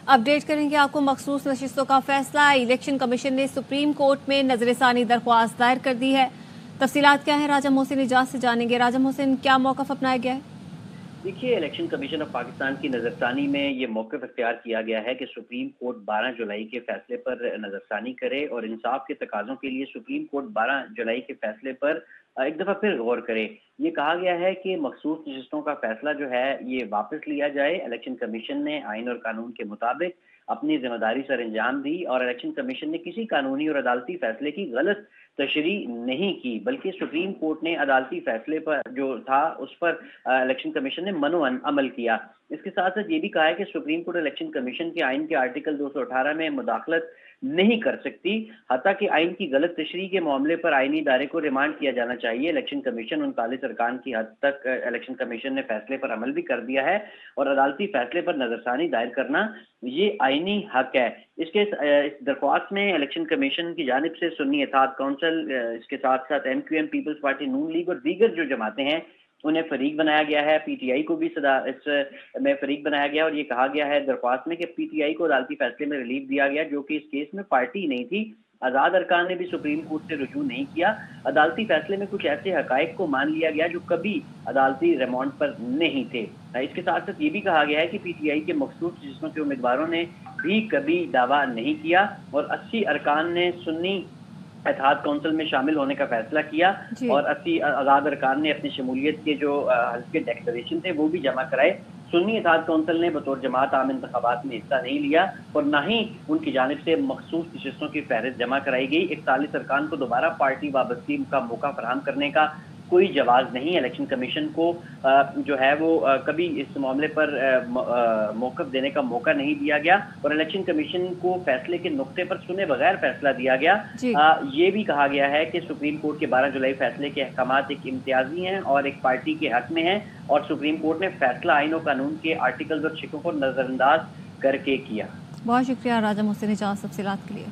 Update करेंगे आपको। मखसूस नशिस्तों का फैसला, इलेक्शन कमीशन ने सुप्रीम कोर्ट में नजरसानी दरख्वास्त दायर कर दी है। तफसीलात क्या है, राजा मोहसिन इजाज से जानेंगे। राजा मोहसिन, क्या मौक़िफ़ अपनाया गया है? देखिए, इलेक्शन कमीशन ऑफ पाकिस्तान की नज़रसानी में ये मौक़िफ़ इख्तियार किया गया है कि सुप्रीम कोर्ट 12 जुलाई के फैसले पर नज़रसानी करे और इंसाफ के तकाज़ों के लिए सुप्रीम कोर्ट 12 जुलाई के फैसले पर एक दफ़ा फिर गौर करे। ये कहा गया है कि मखसूस नशिस्तों का फैसला जो है ये वापस लिया जाए। इलेक्शन कमीशन ने आइन और कानून के मुताबिक अपनी जिम्मेदारी सर अंजाम दी और इलेक्शन कमीशन ने किसी कानूनी और अदालती फैसले की गलत तशरी नहीं की, बल्कि सुप्रीम कोर्ट ने अदालती फैसले पर जो था उस पर इलेक्शन कमीशन ने मनोअन अमल किया। इसके साथ साथ ये भी कहा है कि सुप्रीम कोर्ट इलेक्शन कमीशन के आइन के आर्टिकल 218 में मुदाखलत नहीं कर सकती, हत्ता कि आइन की गलत तशरीह के मामले पर आइनी इदारे को रिमांड किया जाना चाहिए। इलेक्शन कमीशन 39 अरकान की हद तक इलेक्शन कमीशन ने फैसले पर अमल भी कर दिया है और अदालती फैसले पर नजरसानी दायर करना ये आइनी हक है। इस दरख्वास्त में इलेक्शन कमीशन की जानिब से सुन्नी इत्तेहाद काउंसिल, इसके साथ साथ MQM, पीपल्स पार्टी, नून लीग और दीगर जो जमातें हैं उन्हें फरीक बनाया गया है। PTI को भी इसमें फरीक बनाया गया और ये कहा गया है दरख्वास्त में कि PTI को अदालती फैसले में रिलीफ दिया गया, जो कि इस केस में पार्टी नहीं थी। आज़ाद अरकान ने भी सुप्रीम कोर्ट से रुजू नहीं किया। अदालती फैसले में कुछ ऐसे हकायक को मान लिया गया जो कभी अदालती रिमांड पर नहीं थे। इसके साथ साथ ये भी कहा गया है कि PTI के मखसूस जिस्मों के उम्मीदवारों ने भी कभी दावा नहीं किया और 80 अरकान ने सुन्नी इत्तेहाद काउंसिल में शामिल होने का फैसला किया और 80 आज़ाद अरकान ने अपनी शमूलियत के जो हल्के डेक्लरेशन थे वो भी जमा कराए। सुन्नी इत्तेहाद काउंसिल ने बतौर जमात आम इंतखाबात में हिस्सा नहीं लिया और न ही उनकी जानिब से मखसूस नशिस्तों की फहरिस्त जमा कराई गई। 41 अरकान को दोबारा पार्टी वाबस्ती का मौका फराहम करने का कोई जवाब नहीं। इलेक्शन कमीशन को जो है वो कभी इस मामले पर मौक़िफ़ देने का मौका नहीं दिया गया और इलेक्शन कमीशन को फैसले के नुक्ते पर सुने बगैर फैसला दिया गया। ये भी कहा गया है कि सुप्रीम कोर्ट के 12 जुलाई फैसले के अहकामात एक इम्तियाजी हैं और एक पार्टी के हक में हैं और सुप्रीम कोर्ट ने फैसला आइन और कानून के आर्टिकल्स और शिकों को नज़रअंदाज करके किया। बहुत शुक्रिया राजा मोहसिन इजाज तफसीलात के लिए।